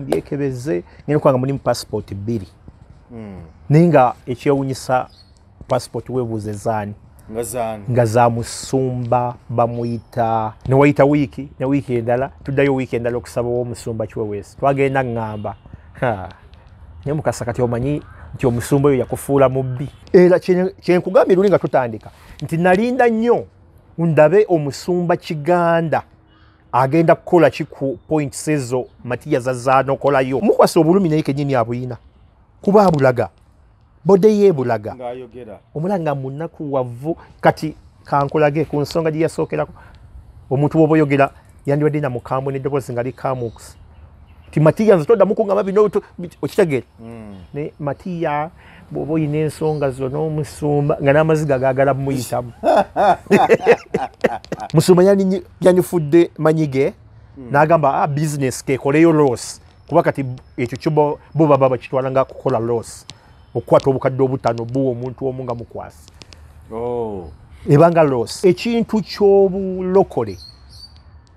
Byekebeze ngene kwanga muri passport 2 ninga ekyewunyisa passport webuze zani nga za Musumba bamuyita ne wayita wiki ne wiki endala tuddayo wiki endala okusaba wo Musumba kiwewesi twagenda ngamba ne mukasa kati omanyi nti Omusumba yo yakufuula mubbi era kyenkugambye lulinga tutandika nti nalinda nnyo ndabe Omusumba Kiganda agenda kukola kiku point sezo matiya zazano kola yo mukwasa obulumi naye kenyini abuyina kuba abulaga bode ye bulaga ngayogera omulanga munaku wavu kati kankolage ku nsonga gye yasookera omuntu woboyogera yandi wadina mukamwe ne dobozi ngali kamux ti matiya nzotoda mukungama bino okitegere ne matiya bobo ine ensonga zo no Musumba nga namaziga gagala muyitamu Musumba yani fudde manyige nagamba business ke koleyo loss kuba kati ekyo kibo bo baba kitwalanga kukola loss okwata obukadde obutano buwo omuntu omunga mukwasi ebanga loss ekintu ky'obulokole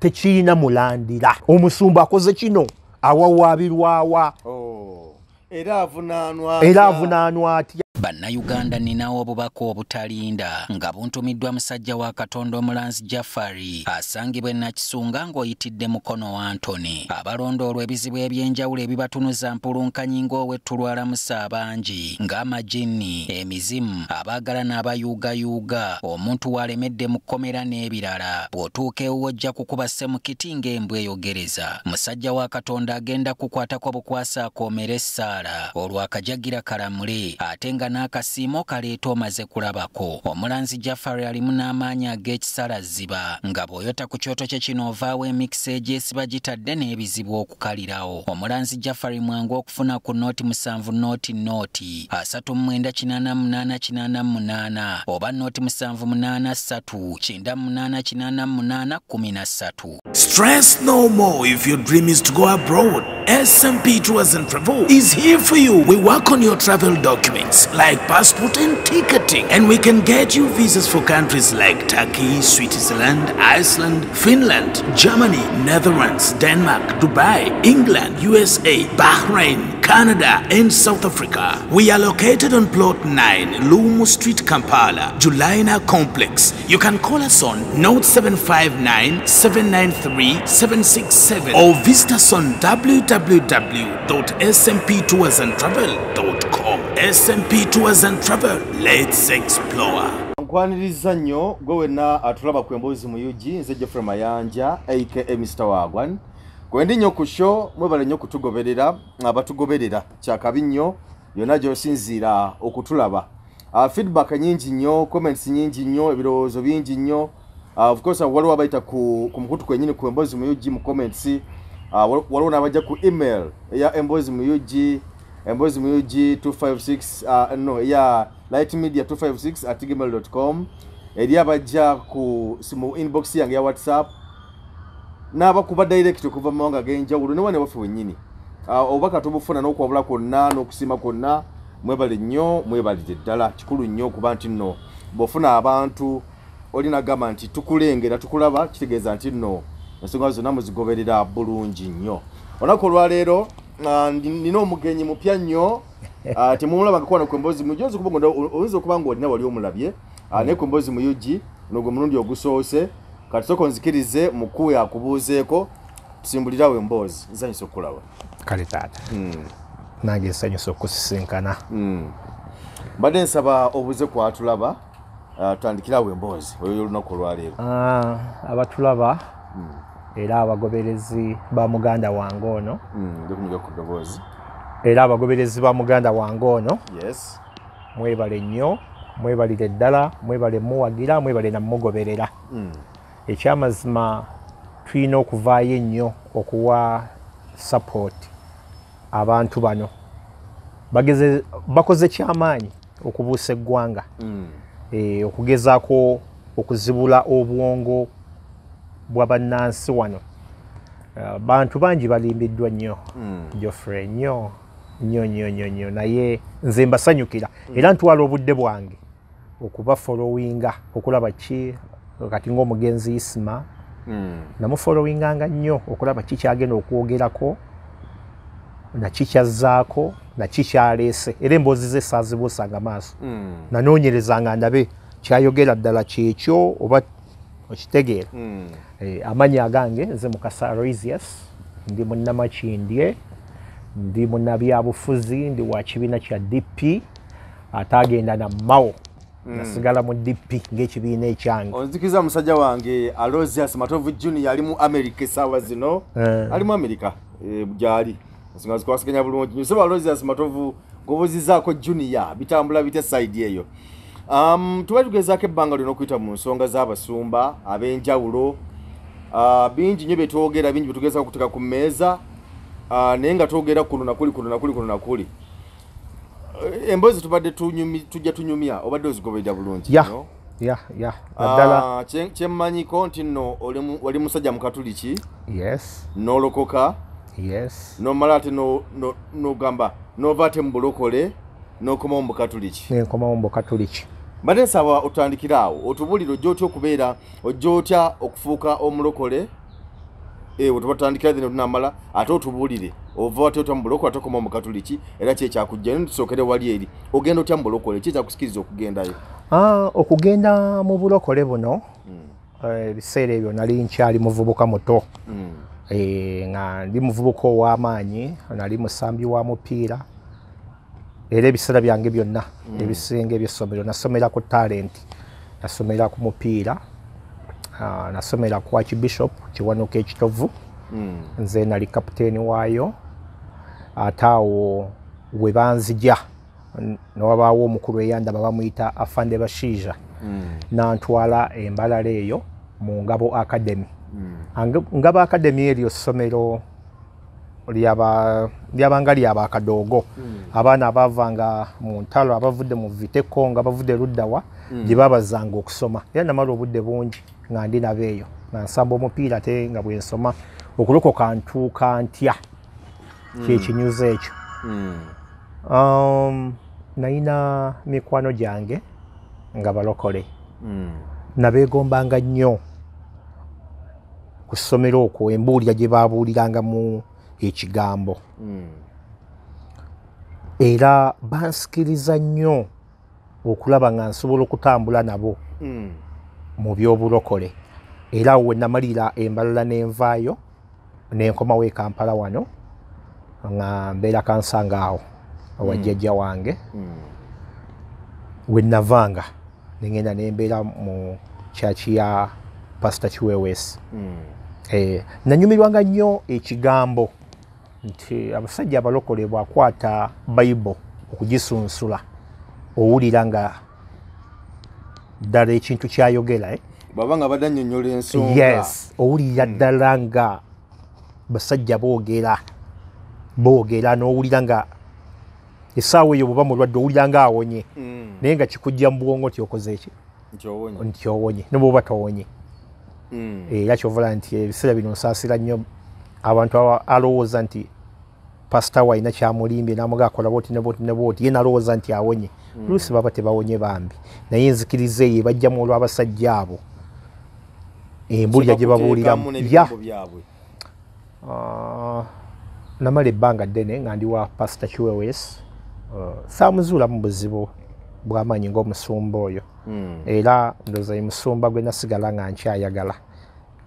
tekirina mulandira Omusumba akoze kino awawabirwawa era avunanwa ati Bannayuganda ninawo obubaka obutalinda nga buntumiddwa musajja wa Katonda Omulanzi Jafari asangibwa Nakisunga ng'oyitidde mukono wa Antony. Abalondoolwa ebizibu ebyenjawulo ebibatunuza mpulunkanyi ng'owetulwala abangi ng'amajini, emizimu, abaagala n'abayuugayuuga, omuntu walemedde mu kkomera n'ebirala. Bw'otuuka ewuwo ojja kukuba ssemukiti ng'embwa eyogereza. Musajja wa Katonda agenda kukwatako bukwasa akoomera essaala olwo akajagira kalamule ate nga n'akasiimo kaleeta omaze kulabako. Omulanzi Jafari alimu n'amaanyi ag'ekisalaziba nga bw'oyota ku kyoto kye kino ovaawo emikisa egyesiba gitadde n'ebizibu okukalirawo. Omulanzi Jafari mwangu okufuna ku nooti 7 nooti 39888 oba nooti 783988813. Stress no more if your dream is to go abroad. SMP Tours and Travel is here for you. We work on your travel documents like passport and ticketing, and we can get you visas for countries like Turkey, Switzerland, Iceland, Finland, Germany, Netherlands, Denmark, Dubai, England, USA, Bahrain, Canada, and South Africa. We are located on plot 9, Lumu Street, Kampala, Julaina Complex. You can call us on 0759-793-767 or visit us on www.smptoursandtravel.com. SMP Tours and Travel, let's explore. Nkwaniriza nnyo gwe wenna atulaba ku emboozi mu UG nze Jeffrey Mayanja aka Mr. Wagwan. Gwendi nnyo ku show mwebale nnyo kutugoberera abatugoberera kyakabi nnyo yonna gy'osinziira okutulaba. Feedback nyingi nnyo, comments nyingi nnyo, ebirowoozo bingi nnyo. Of course waliwo abayita ku mukutu kwennyini ku emboozi mu UG mu comments. Waliwo n'abajja ku email eya emboozi mu UG Embozi Muyuji 256 no ya lightmedia256@gmail.com. Eri abajja ku simu inbox yange ya WhatsApp naba kuba direct kuva mawanga genjawulo ne wane bafu wennyini. Obaka tubufuna n'okwabula kwonna n'okusima kwonna mwebale nnyo mwebalide ddala kikulu nnyo kuba nti nno bofuna abantu olina gamba nti tukulengera tukulaba kitegeeza nti nno ensonga zonna muzigoberera bulungi nnyo. Onako olwaleero nino omugenyi mupya nnyo temumulaba kakwana ku emboozi mu jozi kubongo oyinza okuba nga olina wali omulabye ne ku emboozi mu UG n'ogwo mulundi ogusoose kati soko nzikirize mukuya akubuuzeeko tusimbulirawo emboozi nsanyusa okulaba kale taata nange nsanyusa okusisinkana mbadde nsaba obuze kwatulaba tutandikirawo emboozi oyo olunaku olwaleero abatulaba era abagoberezi ba muganda wange ono era abagoberezi ba muganda wange ono yes mwebale nnyo mwebalire ddala mwebale muwagira mwebale namugoberera ekyamazima tulina okuvaayo ennyo okuwa support abantu bano bakoze kyamaanyi okubuusa eggwanga okugezaako okuzibula obwongo bw'abannansi wano bantu bangi balimbiddwa nnyo Geoffrey nnyo naye nze mbasanyukira era ntwala obudde bwange okuba followinga okulaba ki kati ng'omugenzi Isma namufollowinganga nnyo okulaba ki kyagenda okwogerako nakikyazaako nakikyaleese era emboozi ze saazibuusanga maaso nanoonyerezanga ndabe kyayogera ddala kyekyo oba okitegeera. Amannya agange nze Mukasa Aloysius ndi munnamakindye ndi munnabyabufuzi ndi wa kibiina kya DP ate agenda na Mao nasigala mu DP ng'ekibiina ekyange. Onzikiza musajja wange Aloysius Matovu Junior ali mu America essaawa zino ali mu America gyali singa zikwasiganya bulungi nsaba Aloysius Matovu ngobuzizaako Junior bitambula bite side eyo. Tuba tugezaako ebbanga lino okuyita mu nsonga z'abasumba ab'enjawulo bingi nnyo bye twogera bingi bye tugezaako okuteeka ku mmeeza naye nga twogera kuno nakuli emboozi tubadde tujja tunyumya obadde ozigoberera bulungi naddala kyemmanyiko nti nno wali musajja mukatuliki n'olokoka nomala ate n'ogamba n'ova ate mu bulokole n'okomawo mu bukatuliki nenkomawo mu bukatuliki. Mbadde nsaba otandikira awo otubulire ojja otya okubeera ojja otya okufuuka omulokole wetubatandikira zino tunamala ate otubulire ova ate otya mu bulokole ate okomawo mu bukatuliki era kyekyakujja nitusookere wali eri ogenda otya mu bulokole kyekyakusikiriza okugendayo. Okugenda mu bulokole buno ebiseera ebyo nali nkyali muvubuka muto nga ndi muvubuka ow'amaanyi nali musambi wa mupiira era ebiseera byange byonna ebisinga eby'essomero nasomera ku talent nasomera ku mupiira nasomera ku Archbishop Kiwanuka Ekitovu nze nali kapiteeni waayo ate awo we banzija newabaawo omukulu eyandaba bamuyita Afande Bashiija nantwala embalala eyo mu Ngabo Academy. Ngabo Academy eryo ssomero lyabanga lyabakadoogo abaana abavanga mu ntalo abavudde mu Vitekonga abavudde luddawa gye babazanga okusoma era namala obudde bungi nga ndi nabeeyo nga nsamba omupiira ate nga bwe nsoma okulokoka ntuuka ntya kyekinyuza ekyo. Nalina mikwano gyange nga balokole nabeegombanga nnyo ku ssomero okwo embuulira gye baabuuliranga mu ekigambo era bansikiriza nnyo okulaba nga nsobola okutambula nabo mu by'obulokole era awo we namalira embalala n'envaayo n'enkomawo e Kampala wano nga mbeera kansanga awo awajjajja wange we navanga nengenda nembeera mu kyaki ya Pastor Chiwewesi. Nanyumirwanga nnyo ekigambo nti abasajja abalokole bwakwata Bible okugisunsula owulira nga ddala ekintu kyayogera baba nga badanyonyola ensonga owulira ddala nga basajja boogera n'owulira nga essaawa eyo bw'oba mulwadde owulira nga awonye naye nga kikujja mu bwongo nti okoze eki nti owonye ne bw'oba towonye. Era kyovola nti ebiseera bino nsaasira nnyo abantu alowooza nti pasita walina kyamulimbye namuga akola bwoti ne bwoti ye nalowooza nti awonye luusi baba tebawonye bambi naye nzikiriza eyo ebajjamu olw'abasajja abo embulira gye babuuliramu namala ebbanga ddene nga ndi wa Pastor Chiwewesi saamuzuula mu buzibu bw'amaanyi ng'omusumba oyo era ndowooza ye musumba gwe nasigala nga nkyayagala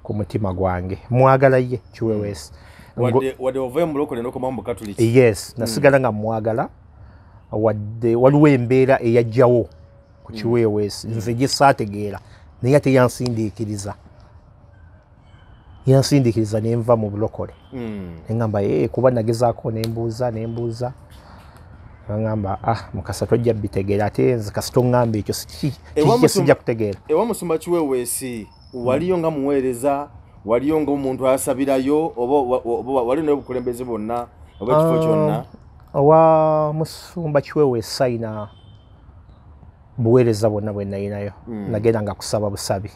ku mutima gwange mwagala ye Chiwewesi wadde ovayo mu bulokole n'okomawo mu Bukatuliki. Nasigala nga mwagala wadde waliwo embeera eyajjawo ku Chiwewesi nze gye saategeera naye ate yansindiikiriza nenva mu bulokole neŋŋamba kuba nagezaako nembuuza ngamba Mukasa tojja bitegeera ate nze kasita oŋŋamba ekyo sijja kutegeera. Ewa Musumba Chiwewesi waliyo nga muweereza waliyo nga omuntu asabirayo oba wali n'obukulembeze bwonna oba ekifo kyonna? Owa Musumba Chiwewesi sayina buweereza bwonna bwe nalinayo nagenda nga kusaba busabi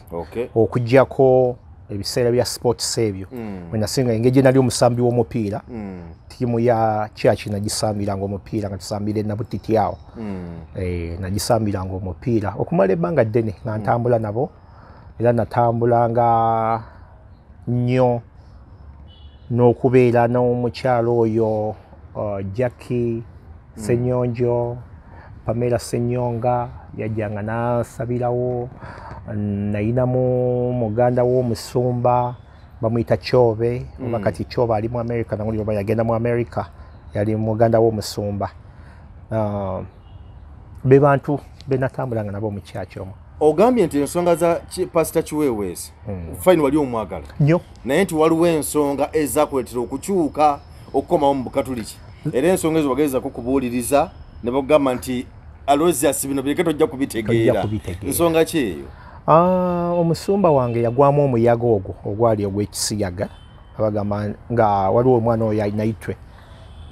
okuggyako ebiseera bya sports ebyo bwe nasinga engeri gye nali omusambi w'omupiira ttiimu ya kyaki nagisambiranga omupiira nga tusambira enabutiti awo nagisambiranga omupiira okumala ebbanga ddene nga ntambula nabo era natambulanga nnyo n'okubeera n'omukyalo oyo Jackie Senyonjo, Pamela Senyonga yajjanga nasabirawo, nayinamu muganda wo Musumba bamuyita Chobe, wakati Chobe ali mu America nanguli oba yagenda mu America, yali muganda wo Musumba. Be bantu benatambulanga nabo mu church omwo. Ogambye nti ensonga za Pastor Chiweweesi fine wali omwagala nnyo, naye nti waliwo ensonga ezakuleetera okukyuka okukomawo mu Bukatuliki, era ensonga ezo bageza kukubuuliriza ne bagamba nti Aloysius bino bireke tojja kubitegeera. Nsonga ki eyo? Omusumba wange yagwamu omuyaga ogwo ogwali ogw'ekisiyaga, abagamba nga waliwo omwana oyo ayinaitwe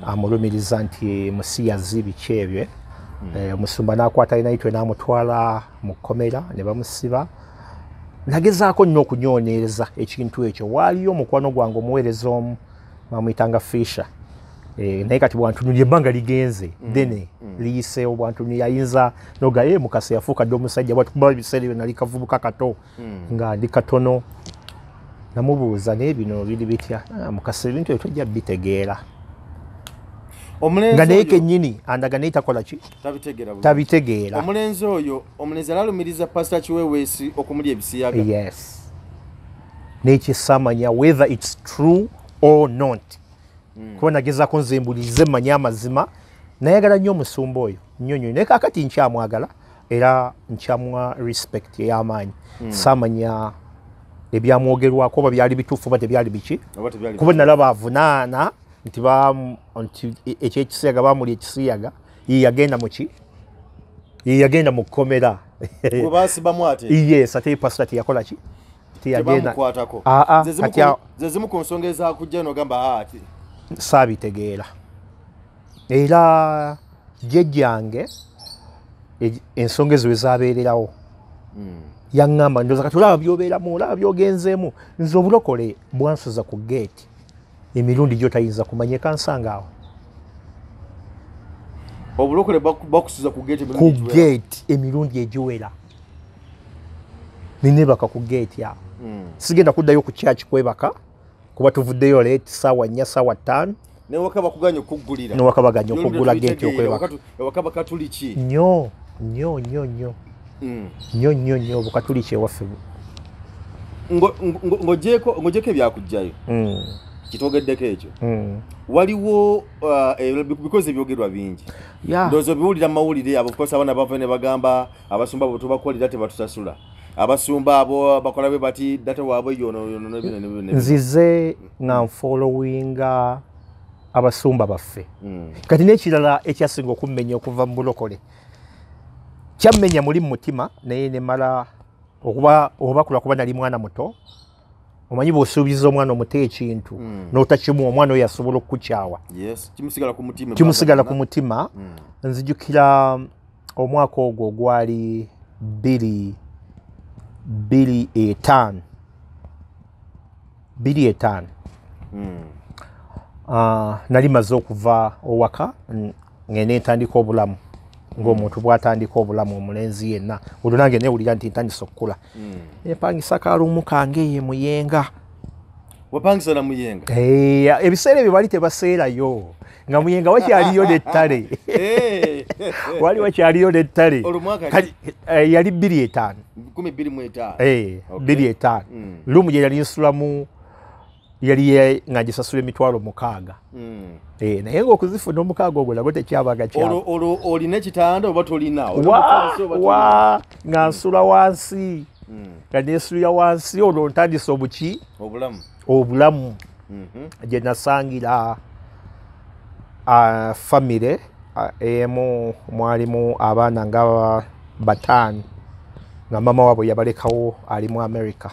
amulumiriza nti musiyazi biki ebyo. Omusumba n'akwata ayinaitwe n'amutwala mu kkomera ne bamusiba. Nagezaako nnyo okunyoonereza ekintu ekyo. Waaliyo omukwano gwange omuweereza omu bamuyitanga Fisher. Naye kati bwantunulye ebbanga ligenze ddene liyiseewo, bwantunulye ayinza noga Mukasa yafuuka dde omusajja bwatukuba ebiseera ebyo nali kavubuka kato nga ndi katono. Namubuuza naye bino biri bitya? Mukasa ebintu ebyo tojja bitegeera. Nga naye kennyini andaga naye takola ki? Tabitegeera. Omulenzi oyo, omulenzi alumiriza Pastor Chiweweesi okumulya ebisiyaga. Yes. N'ekisamanya whether it's true or not. Kuba nagezaako nze mbulize manya amazima, nayagala nnyo omusumba oyo nnyo nnyo, naye kaakati nkyamwagala era nkyamuwa respect ey'amaanyi. Saamanya ebyamwogerwako oba byali bituufu oba tebyali biki, kuba nalaba avunaana nti ekyekisiyaga baamuli ekisiyaga yeyagenda muki, yeyagenda mu kkomera. Yes, ate pastor teyakola ki? Teyagenda. Ze zimu ku nsonga ezakujja n'ogamba ati saabitegeera. Era jjajjange ensonga ezo ezaabeererawo yaŋŋamba ndowooza kati olaba by'obeeramu, olaba by'ogenzeemu, nze obulokole bwansoza ku geeti emirundi gy'otayinza kumanyika nsanga awo. Obulokole bakusuza ku geeti emirundi egiwera. Ninebaka ku geeti awo. Sigenda kuddayo ku church kwebaka kuba tuvuddeyo leeti ssaawa 4 ssaawa 5. Newaka bakuganya okuggulira. Newaka baganya okuggula geeti okwebaka. Ewaka Bakatuliki. Nnyo Bukatuliki ewaffe. Ng'ogyeko ebyakujjayo. Kitogeddeko ekyo. Waliwo because ebyogerwa bingi. Ndowooza biwulira mu mawulire abo because abaana bava ne bagamba abasumba bo tubakolera tebatusasula. Abasumba abo bakola be bati data waabwe yono nzize nga followinga abasumba baffe. Kati n'ekirala ekyasinga okummenya okuva mu bulokole kyammenya muli mu mutima naye ne mala okubakula kuba nali mwana muto. Omanyi bw'osuubiza omwana omuto ekintu n'otakimuwa omwana oyo asobola okukukyawa. Kimusigala ku mutima. Nzijukira omwaka ogwo gwali 2005. Nali maze okuva owaka ngende ntandika obulamu ng'omuntu bw'atandika obulamu omulenzi yenna. Olwo nange neewulira nti ntandise okukula. Nepangisa kaalumu kange ye Muyenga. Wapangisa na Muyenga? Ebiseera ebyo bali tebaseerayo nga Muyenga wakyaliyo n'ettale. Wali wakyaliyo n'ettale. Yali 2005. 2005. Lumu gye yali nsulamu yali nga gisasula emitwalo 600. Naye ng'okuzifuna 600 ogwo nagwo tekyabaga kyalo. Olina ekitanda oba tolina? Nga nsula wansi. Nga neesulira wansi olwo ntandise obuki? Obulamu. Gye nasangira famire emu mwalimu abaana nga 5 nga mama waabwe yabalekawo ali mu America.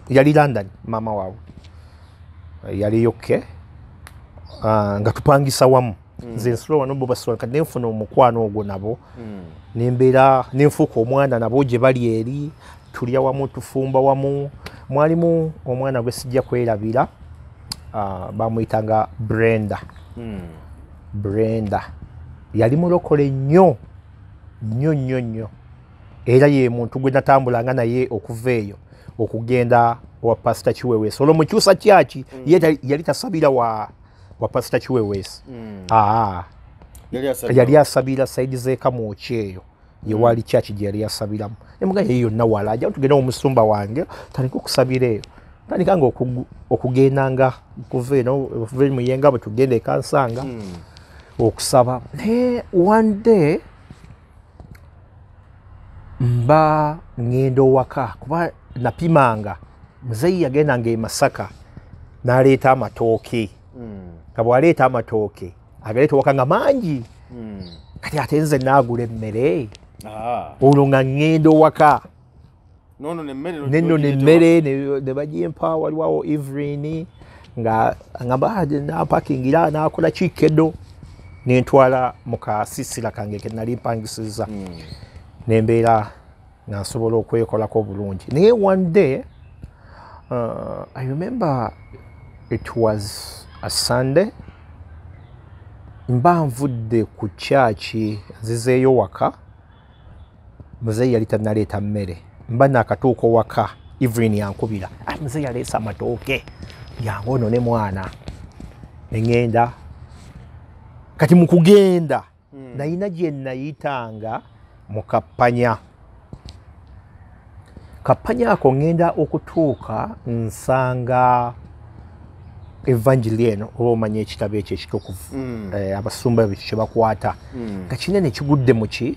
Yali London mama waabwe. Yali yokke nga tupangisa wamu. Nze nsula wano bo basula kati nenfuna omukwano ogwo nabo. Nembeera nenfuuka omwana nabo gye bali eri, tulya wamu tufumba wamu. Mwalimu omwana gwe sijja kwerabira bamuyitanga Brenda. Yali mulokole nnyo. Era ye muntu gwe natambulanga naye okuva eyo okugenda wa Pastor Chiweweesi. Olwo mukyusa kyaki yali tasabira wa pasita Kiweweesi yali asabira saidi z'Ekamwokya eyo yewali church gye yali asabiramu nemuga ye yonna wala ajja tugenda omusumba wange tandika okusabira eyo tandikanga okugendanga kuva eno muyenga bwe tugenda ekansanga okusaba naye one day mba ngenda owaka kuba napimanga muzeeyi yagendanga e Masaka n'aleeta amatooke nga bw'aleeta amatooke agaleeta waka nga mangi kati ate nze naagula emmere olwo nga ngenda owaka neno nemmere ne bagimpa waliwawo Evelyn nga ngamba nampakingira nakola kikedo nentwala mu kasisira kange ke nali mpangisiza nembeera nga nsobola okwekolako bulungi naye one day I remember it was a Sunday mba nvudde ku church nzizeeyo waka muzeeyi yali tannaleeta mmere mba nakatuuka waka Evelyn yankubira muzeeyi yaleese amatooke yange ono ne mwana neŋŋenda kati mu kugenda nayina gye nayitanga mu kappanya ako ŋŋenda okutuuka nsanga evangeli eno oba omanya ekitabo ekyo ekitukuvu abasumba kye bakwata nga kinene kigudde muki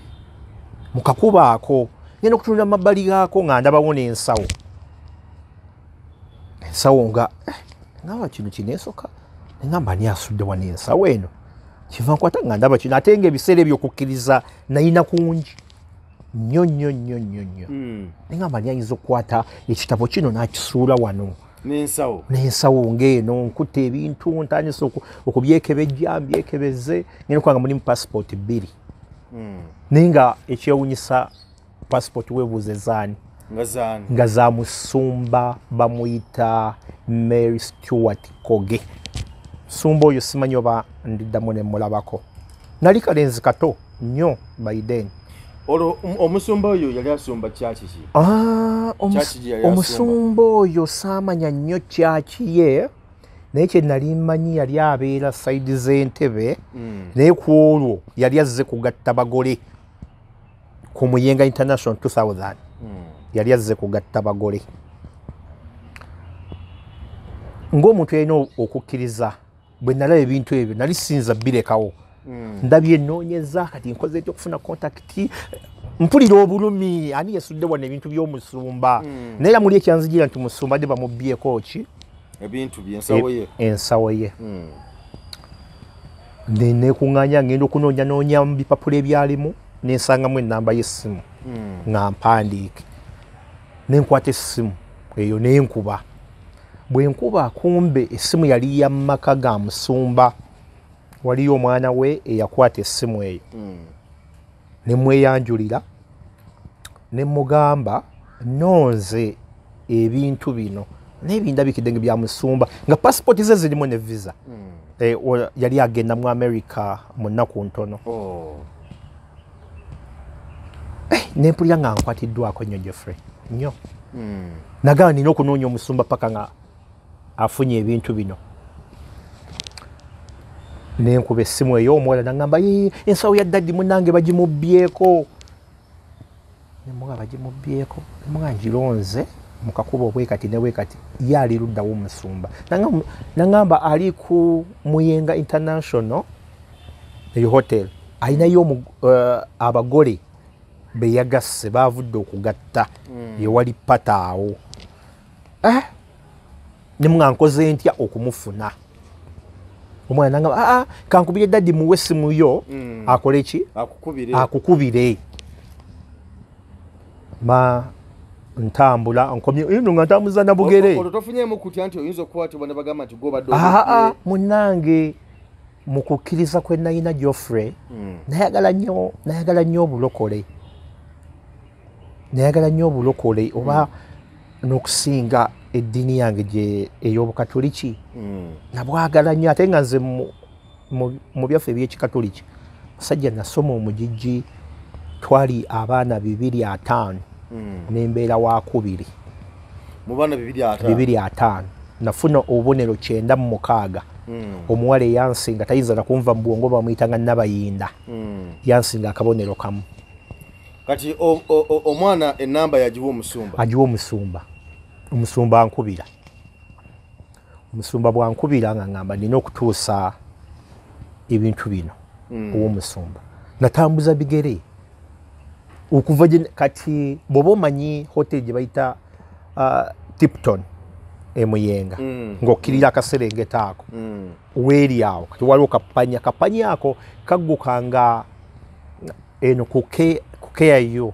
mu kakuba ako ngenda okutunula mabbali gaako nga ndabawo n'ensawo nga ngamba kino kineesoka ngamba ani asudde wano ensawo eno kiva nkwata nga ndaba kino ate ng'ebiseera ebyo okukkiriza nayina kungi nnyo ngamba ani ayinza okukwata ekitabo kino n'akisuula wano n'ensawo ng'eno nkutta ebintu ntandise okubyekebejja mbyekebeze ngenda okubanga mulimu Pasport 2 naye nga ekyewunyisa Pasport weebuuze zaani nga za Musumba bamuyita Mary Stewart Koge Musumba oyo simanyi oba ndiddamu ne mulabako nali kalenzi kato nnyo by then omusumba oyo yali asumba kyaki ki omusumba oyo saamanya nnyo kyaki ye naye kye nali mmanyi yali abeera sayidi z'Entebbe naye ku olwo yali azze kugatta bagole ku Muyenga International 2000 yali azze kugatta bagole ng'omuntu yalina okukkiriza bwe nalaba ebintu ebyo nali sinza birekawo ndabye nnoonyeza kati nkoze ekyo okufuna kontakiti mpulira obulumi ani yasudde wano ebintu by'omusumba naye era muli ekyanzigira nti musumba de bamubbyeko ki ebintu ensawo ye nekuŋŋanya ngenda okunoonya mu bipapula ebyalimu nensangamu ennamba y'essimu nga mpandiike nenkwata essimu eyo nenkuba bwe nkuba kumbe essimu yali ya maka ga musumba waliyo omwana we eyakwata essimu eyo nemweyanjulira nemugamba nonze ebintu bino nebindabikidde nga bya musumba nga Pasport ze zirimu ne visa yali agenda mu America mu nnaku ntono nempulira nga nkwatiddwako nnyo Geoffrey nnyo nagamba nina okunoonya omusumba paka nga afunye ebintu bino nenkuba essimu eyo omuwala nagamba ensawo ya daddi munange bagimubbyeko nemuga bagimubbyeko nemuga ngironze mukakuba obwekati newekati ye ali luddawo omusumba nagamba ali ku Muyenga International eyo hotel ayinayo abagole beyagasse bavudde okugatta yewali pata awo nemuga nkoze ntya okumufuna omwana nagamba kankubire daddi muwe essimu yo akole ki akukubire ntambula nkomye ino nga ntambuza na bugere tofunyemu kutya nti oyinza okukwatibwa ne bagamba nti gobadde munnange mu kukkiriza kwe nayina Geoffrey nayagala nnyo obulokole oba n'okusinga eddiini yange ey'Obukatoliki nabwagala nnyo ate nga nze mu byaffe eby'Ekikatoliki musajja nasoma omugigi twali abaana 205 nembeera wa 2 mu baana 205 nafuna obubonero 96 omuwala eyansinga tayinza na kunva mu bwongo bamuyitanga Nabayinda yansinga akabonero kamu kati omwana enamba yagiwa omusumba agiwa omusumba ankubira omusumba bwankubira nga ngamba nina okutuusa ebintu bino ow'omusumba natambuza bigere okuva kati bw'oba omanyi hoteli gye bayita Tipton emuyenga ng'okkirira akaserengeta ako weeri awo kati waliwo kapanya ako kaggukanga eno ku KIU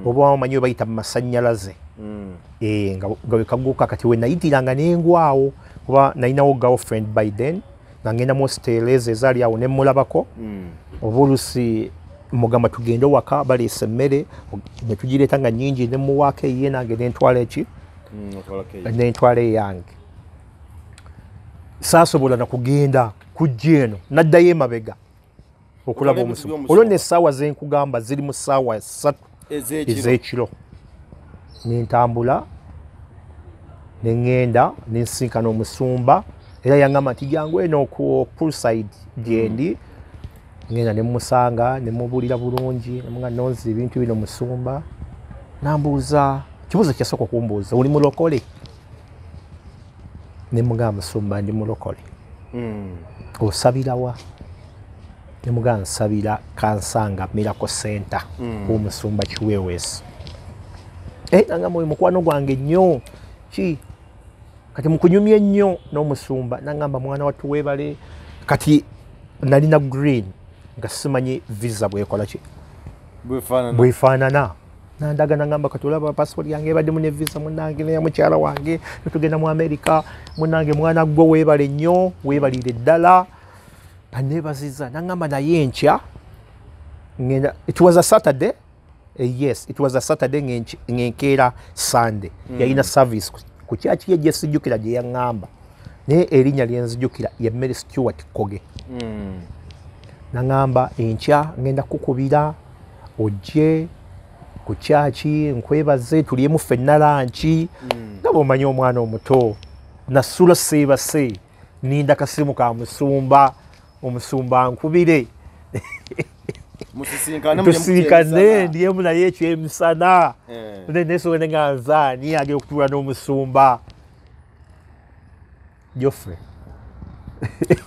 oba omanyi we bayita mu masannyalaze nga bwe kagguka kati we nayitiranga n'engwawo kuba nalinawo girlfriend by then nga ngenda mu hosteleza ezaali awo ne mulabako oba olusi mugamba tugende waka baleese emmere ne tugireeta nga nnyingi ne muwaako eyiye nange nentwala eki nentwala eyange saasobola na kugenda kujja eno naddayo emabega okulaba omusumba olwo n'essaawa ze nkugamba ziri mu ssaawa 3 ez'ekiro nentambula neŋŋenda nensinkana omusumba era yaŋŋamba nti jangu eno ku poolside gyendi ngenda nemusanga nemubuulira bulungi nemuga nonzi ebintu bino musumba nambuuza kibuuzo kyasooka okumbuuza oli mulokole nemugamba musumba ndi mulokole osabirawa nemuga nsabira kansanga Miracle Center omusumba kiweweesi nangamba oyo mukwano gwange nnyo ki kati mukunyumya ennyo n'omusumba nangamba mwana wattu weebale kati nalina green nga simanyi visa bwekola ki bwefaanana nandaga nangamba kati olaba passport yange ebaddemu ne visa munange neya mukyala wange netugenda mu America munange mwana gwo weebale nnyo weebalire ddala baneebaziza nangamba naye enkya ngenda it was a Saturday yes it was a Saturday ngenkeera Sunday yalina service ku kyaki ye gye sijjukira gye yaŋŋamba naye erinnya lyenzijjukira ye Mary Stewart Koge naŋŋamba enkya ngenda kukubira ojje ku kyaki nkwebaze tulyemu ffenna lanki nga bw'omanyi omwana omuto nasula seebase ninda kasimu ka musumba omusumba nkubire tusinkane ndyemu naye ekyemisana nesobola nga nzaani agenda okutuula n'omusumba Joffrey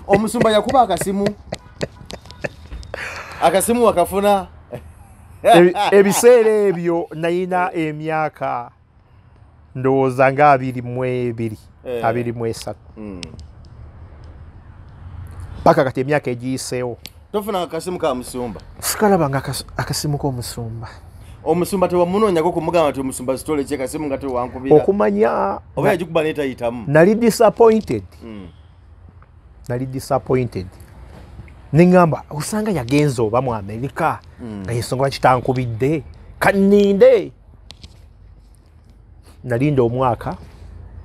omusumba yakuba akasimu wakafuna ebiseera ebyo nayina emyaka ndowooza nga 22 23 paka kati emyaka egiyiseewo tofuna akasimu ka musumba sikalabanga akasimu k'omusumba omusumba tewamunoonyako kumugamba nti omusumba sitole kyekasimu nga tewankubira okumanya oba yagikuba netayitamu nali disappointed neŋŋamba osanga yagenza oba mu Amerika nga yensonga lwaki tankubidde kanninde nalinda omwaka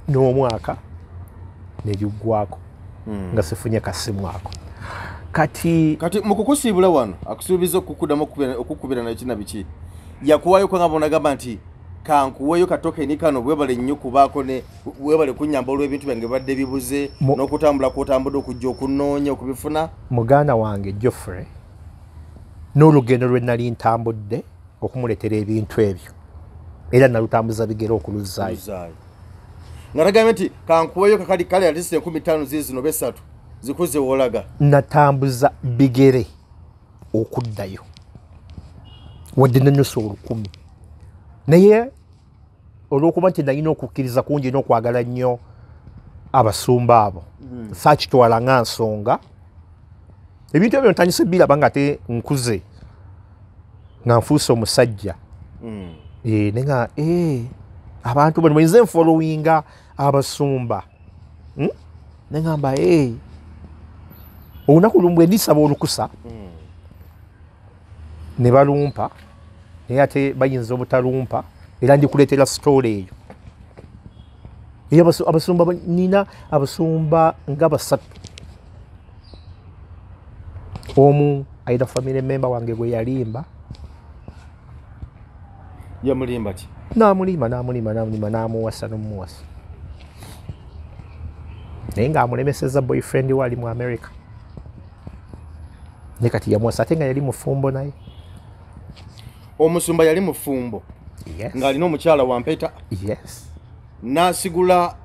n'omwaka nebiggwako nga sifunye kasimu ako kati mukukusiibula wano akusuubiza okukuddamu okukubira nayo kina biki yakuwayo ko nga bonagamba nti kankuweyo katokeni kano bwebale nnyo kubaako ne bwebale kunnyamba olw'ebintu byange badde bibuze n'okutambula kwotambudde okujja okunoonya okubifuna muganda wange Joffrey n'olugendo lwe nali ntambudde okumuleetera ebintu ebyo era nalutambuza bigere okuluzaayo nga nagambye nti kankuweyo kakali kale ati 15 zizino be 3 zikuze wolaga natambuza bigere okuddayo wadde n'ennusu 1000 naye olw'okuba nti nalina okukkiriza kungi n'okwagala nnyo abasumba abo saakitwala nga nsonga ebintu ebyo ntandise biraba nga te nkuze nga nfuuse omusajja nenga abantu bano bayinza enfollowinga abasumba neŋŋamba olunaku lumu bwe ndisaba olukusa ne balumpa naye ate bayinza obutalumpa era ndikuleetera sitole eyo abasumba nina abasumba nga 3 omu ayina family member wange gwe yalimba yamulimba ki namuwasa n'omuwasa naye ng'amulemesezza boyfriend we ali mu America ne kati yamuwasa ate nga yali mufumbo naye. Omusumba yali mufumbo ng'alina omukyala wampeta n'asigula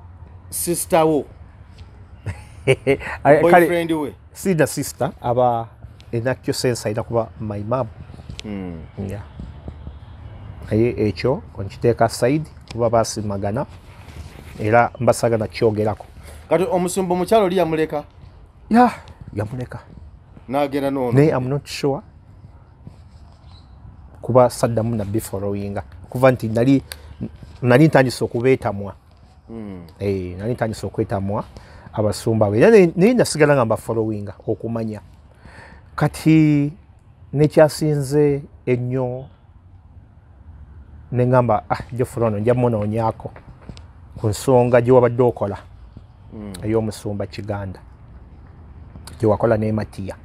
sister wo boyfriend we sida sister aba enakyo sense ayina kuba my mom. Naye ekyo onkiteeka side kuba basimagana era mbasagana kyogerako. Kati omusumba omukyala oli yamuleka? Yamuleka n'agenda n'ono. naye I'm not sure kuba saddamu nabbi followinga kuva nti nali ntandise okubeetamwa. Nali ntandise okwetamwa abasumba be naye nasigala nga mba followinga okumanya. Kati nekyasinze ennyo ne ngamba Jofula ono nja munoonyaako ku nsonga gye wabadde okola ey'omusumba Kiganda gye wakola ne Matiya.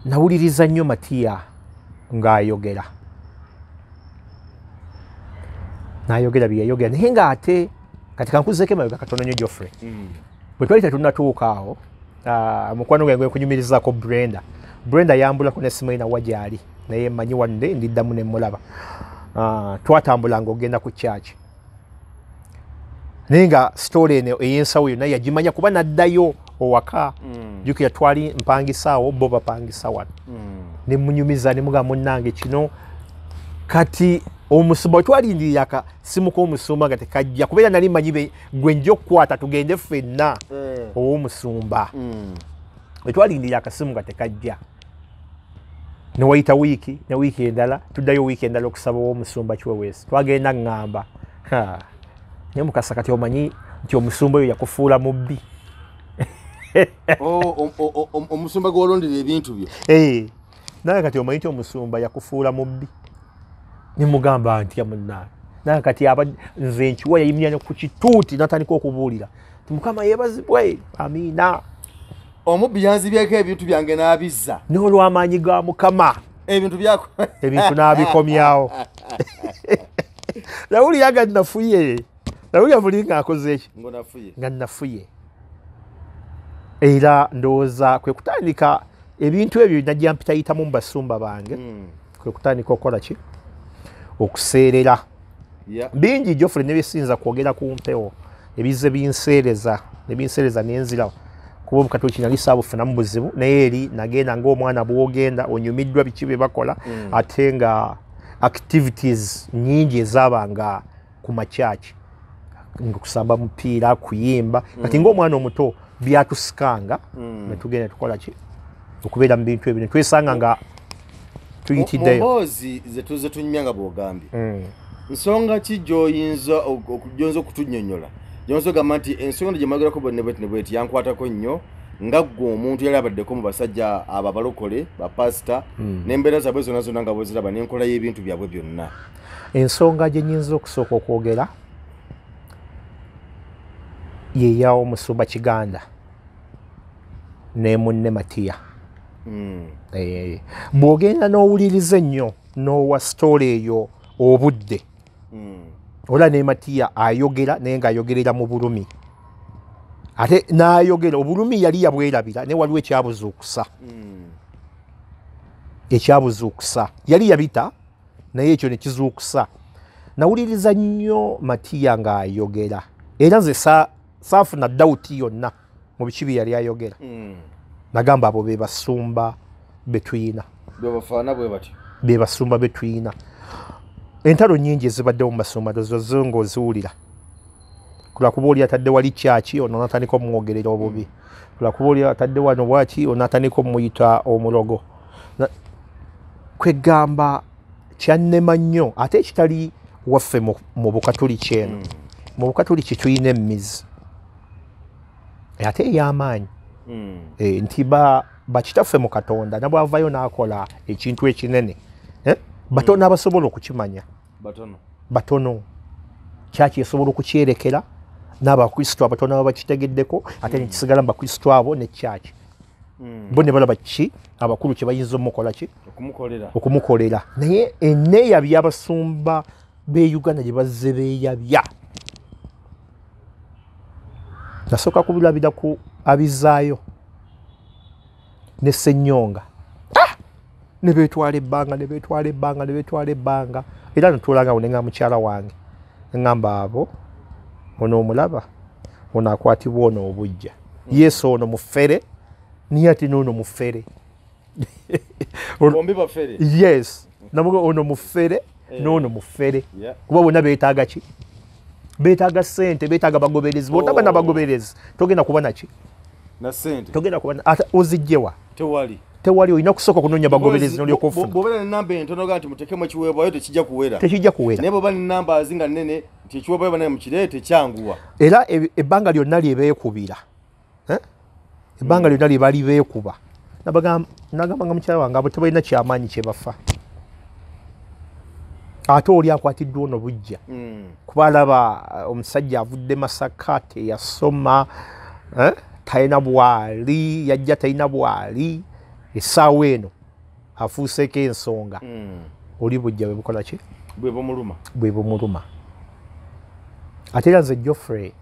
Nawuliriza nnyo Matiya ng'ayogera n'ayogera bye yayogera naye ng'ate kati kankuzeeko emabega katono nnyo Geoffrey. Bwe twali tetunnatuuka awo mukwano gwange kunyumirizaako Brenda yambulako n'essimu ena wa gy'ali naye mmanyi wadde ndiddamu ne mulaba. Twatambulanga ogenda ku church naye nga story eno ey'ensawo yonna yagimanya kuba naddayo owaka. Jjukira twali mpangisa awo bo bapangisa wano ne munyumiza ne mugamba munnange kino kati omusumba twalindirira akasimu k'omusumba nga tekajja kubeera nali manyi gwe nja okukwata tugende ffenna ow'omusumba bwe twalindirira akasimu nga tekajja ne wayita wiiki ne wiiki endala tuddayo wiiki endala okusaba ow'omusumba Kiweweesi twagenda ngamba naye Mukasa kati omanyi nti omusumba oyo yakufuula mubbi. Omusumba gw'olondera ebintu byo naye kati omanyi nti omusumba yakufuula mubbi. Ne mugamba ntya munnange naye kati nze nkiwa yayimya ku kituuti n'atandika okubuulira ti Mukama yeebazibwe amiina. Omubbi yanzibyeko ebintu byange n'abizza n'olw'amaanyi ga Mukama ebintu n'abikomyawo. Nawulira nga nafuye nawulira buli ng'akoze eki nga nafuye era ndowooza kwe kutandika ebintu ebyo najja mpitayitamu mu basumba bange kwe kutandika okukola ki okuseerera bingi Geoffrey ne byesinza kwogera ku mpewo ebize binseereza n'enzira kuba obukatuuki nali saabufunamu buzibu naye eri nagenda ng'omwana bw'ogenda onyumiddwa biki bye bakola ate nga activities nyingi ezaabanga ku makyaki kusamba mupiira kuyimba kati ng'omwana omuto byatusikanga ne tugenda tukola ki okubeera mu bintu ebyo ne twesanga nga tuyitiddeyo. Mu mboozi ze tuze tunyumya nga bw'ogambye nsonga ki gy'oyinza okutunnyonnyola gy'oyinza ogamba nti ensonga gye mwagerako bwenne bweti yankwatako nnyo nga ggwe omuntu yali abaddeko mu basajja abo abalokole bapasita n'embeera zaabwe zonna zonna nga bweziraba n'enkola y'ebintu byabwe byonna. Ensonga gye nnyinza okusooka okwogera yeya Omusumba Kiganda ne munne Matiya. Bw'ogenda n'owuliriza ennyo n'owa story eyo obudde ola ne Matiya ayogera naye ng'ayogerera mu bulumi ate n'ayogera obulumi yali yabwerabira naye waliwo ekyabuzuukusa yali yabita naye ekyo ne kizuukusa. Nawuliriza nnyo Matiya ng'ayogera era nze saafuna dawuti yonna mu biki bye yali ayogera. Nagamba abo be basumba be tuyina be basumba be tuyina. Entalo nyingi ezibaddewo mu basumba zo ng'oziwulira kulakuba oli atadde wali kyaki ono natandika omumwogerera obubi kulakuba oli atadde wano bwaki ono natandika omuyita omulogo. Kwegamba kyannema nnyo ate ekitali waffe mu Bukatuliki eno mu Bukatuliki tuyina emmizi ate ey'amaanyi nti bakitaffe mu Katonda nabwavayo n'akola ekintu ekinene batono abasobola okukimanya batono kyaki esobola okukyerekera n'abakristo abatono aba bakitegeddeko ate nekisigala mu bakristo abo ne kyaki bo ne balaba ki abakulu kye bayinza omukola ki okumukolera. Naye enneeyabya abasumba b'e Uganda gye bazze beeyabya nasooka kubirabira ku abizaayo ne Ssennyonga ne beetwala ebbanga era netulanga ne mukyala wange ngamba abo ono omulaba ono akwatibwa ono obujja yesu ono mufere niye ati n'ono mufere bombi bafere yes namuga ono mufere n'ono mufere kuba bonna beetaaga ki beetaaga ssente beetaaga bagoberezi bwotaba n'abagoberezi togenda kuba naki na ssente togenda kuba ate ozijjewa tewali olina kusooka kunoonya bagoberezi n'olyoka ofuna bw'obeera n'ennamba entono ga nti mutekemu ekiweebwayo tekijja kuwera naye bw'oba n'ennamba zinga nnene nti ekiweebwayo banaye mukireete kyanguwa era ebbanga lyonna lye beekubira ebbanga lyonna lye bali beekuba nagambanga mukyala wange abo tebalina kyamaanyi kye bafa ate oli akwatiddwa ono bujja kuba alaba omusajja avudde Masaka teyasoma talina bwali yajja talina bwali essaawa eno afuuseeko ensonga oli bujja bwe bukola ki bwe bumuluma ate era nze Geoffrey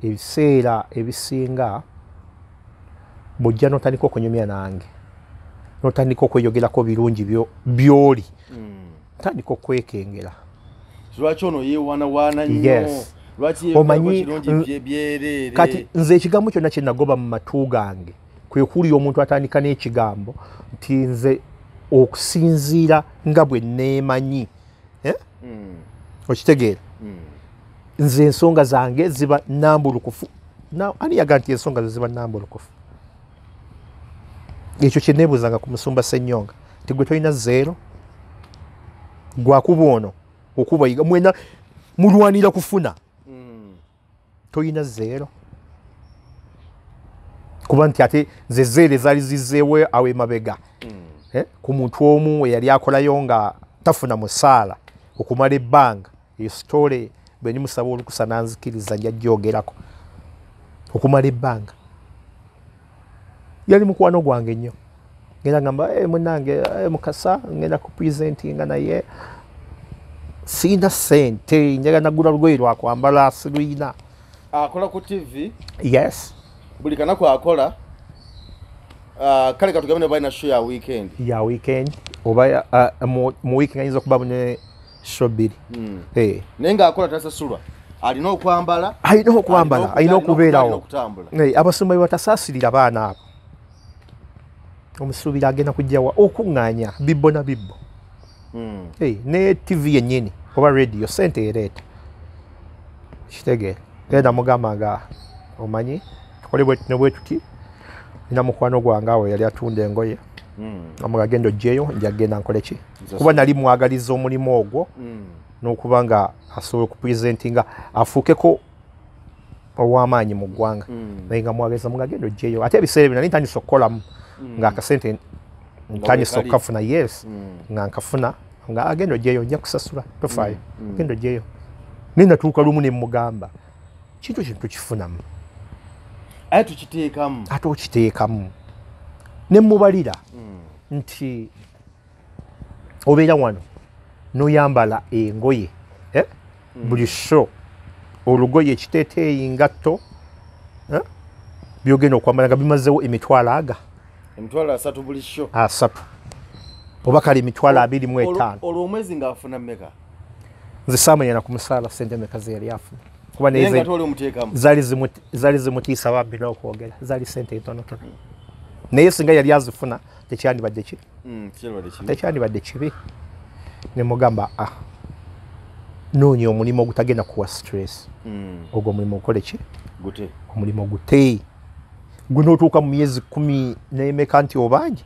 ebiseera ebisinga bw'ojja n'otandika okunyumya nange n'otandika okweyogerako birungi by'oli tandika okwekengera lwaki ono yeewaanawaana nnyo lwaki kirungi byereere kati nze ekigambo kyonna kye nagoba mu matu gange kwe kuwulira omuntu atandika n'ekigambo nti nze okusinziira nga bwe neemanyi okitegeera nze ensonga zange ziba nambulukufu ani yaga nti ensonga ze ziba nambulukufu ekyo kye neebuuzanga ku Musumba Ssennyonga nti gwe tolina zeero gwakuba ono okubayiga mwena mulwanira kufuna tolina zeero kuba nti ate ze zeero ezaali zizzeewo awo emabega ku muntu omu eyali akolayo nga tafuna musaala okumala ebbanga eyo sitole bwe nimusaba olukusa nanzikiriza njajjogerako okumala ebbanga yali mukwano gwange nnyo ngenda ngamba munange Mukasa ngenda kupresentinga naye sina ssente njagala nagula lugoye lwakwambala silwina akola ku TV yes buli kanaku akola kale katugambe ne balina show ya weekend oba mu weekend ayinza okuba ne show bbiri naye ng'akola tasasulwa alina okwambala alina okubeerawo abasumba batasaasirira baana abo omusuubira agenda kujjawa okuŋŋaanya bibbo na bibbo ne TV yennyini oba radio sente ereeta kitegeera era namugamba nga omanyi tukole ne bwe tuti nina mukwano gwange awo yali atunda engoye amuga genda ojjeeyo njagenda nkole ki kuba nali mwagaliza omulimu ogwo n'okuba nga asobola okupresentinga afuukeko ow'amaanyi mu ggwanga naye nga mwagaliza muga genda ojjeeyo ate ebiseera bino nali ntandisa okukolamu nga akasente ntandisa okukafuna yes nga nkafuna nga agenda ojjeeyo nja kusasula tofaayo genda ojjeeyo naye natuuka lumu ne mugamba kintu tukifunamu ate okiteekamu ne mubalira nti obeera wano n'oyambala engoye buli show olugoye ekiteeteeyi ngatto byogenda okwambala nga bimazeewo emitwalo asatu buli show asatu oba kale emitwalo 25 olwo omwezi ng'afuna mmeka nze saamanya na ku musaala sente mmeka ze yali afuna kuba zaali zimutiisa babbi n'okwogera zaali sente ntonotono naye singa yali azifuna tekyandibadde ki tekyandibadde kibi ne mugamba noonya omulimu ogutagenda kuwa stress ogwo omulimu okole ki omulimu gute gunootuuka mu myezi 10 n'emeka nti obangi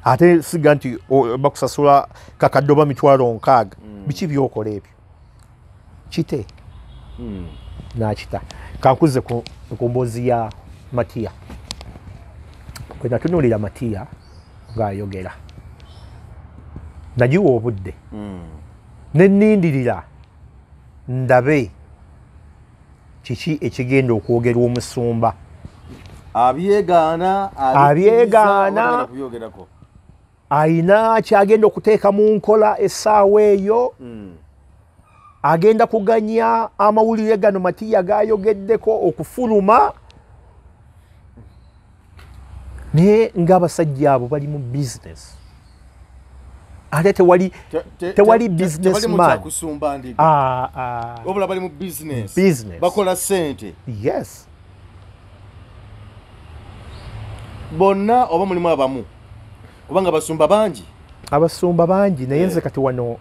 ate siga nti bakusasula kakadde oba mitwalo 6 biki byokola ebyo kite nakita kankuze ku mboozi ya Matiya kwe natunuulira Matiya ng'ayogera nagiwa obudde ne nnindirira ndabe kiki ekigenda okwogerwa omusumba abyegaana ayina kyagenda okuteeka mu nkola essaawa eyo agenda kuganya amawulire gano Matiya gayogeddeko okufuluma naye ng'abasajja abo bali mu business ate tewali businessman obula bali mu business bakola sente. Yes, bonna oba mulimu abamu kubanga abasumba bangi naye nze kati wano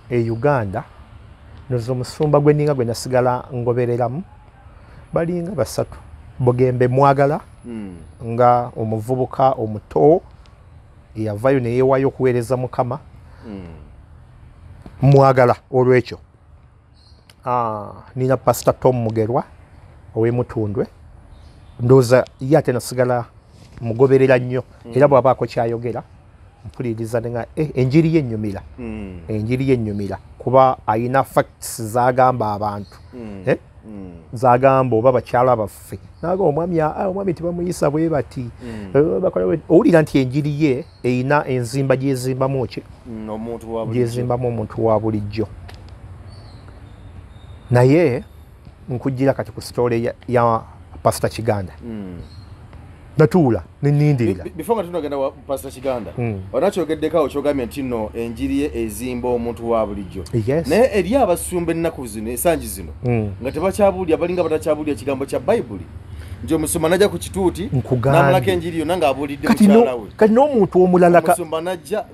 e Uganda nozo omusumba gweninga gwe nasigala ngobereramu balinga basatu. Bugembe Mwagala nga omuvubuka omuto yavayo ne yeewayo okuweereza Mukama. Mwagala olwekyo nina Pastor Tom Mugerwa ow'Emutundwe ndowooza ye ate nasigala mugoberera nnyo era bw'abaako kyayogera mpuliriza nga enjiri ye ennyumira kuba ayina facts zagamba abantu zagamba oba bakyala baffe naga omwami tebamuyisa bwe bati owulira nti enjiri ye eyina enzimba gyezimbamu omuntu wa bulijjo. Naye nkujjira kati ku story ya Pastor Kiganda natuula nenindirira before nga tunagenda wa Pastor Kiganda onakyogeddeko kyogambye nti nno enjiri ye ezimba omuntu wa bulijjo. Naye eri abasumba ennaku zino esanji zino nga tebakyabulya balinga batakyabulya ekigambo kya Bayibuli nti omusumba najja ku kituuti n'amulako enjiri yonna ng'abulidde mukyala we kati n'omuntu omulala omusumba najja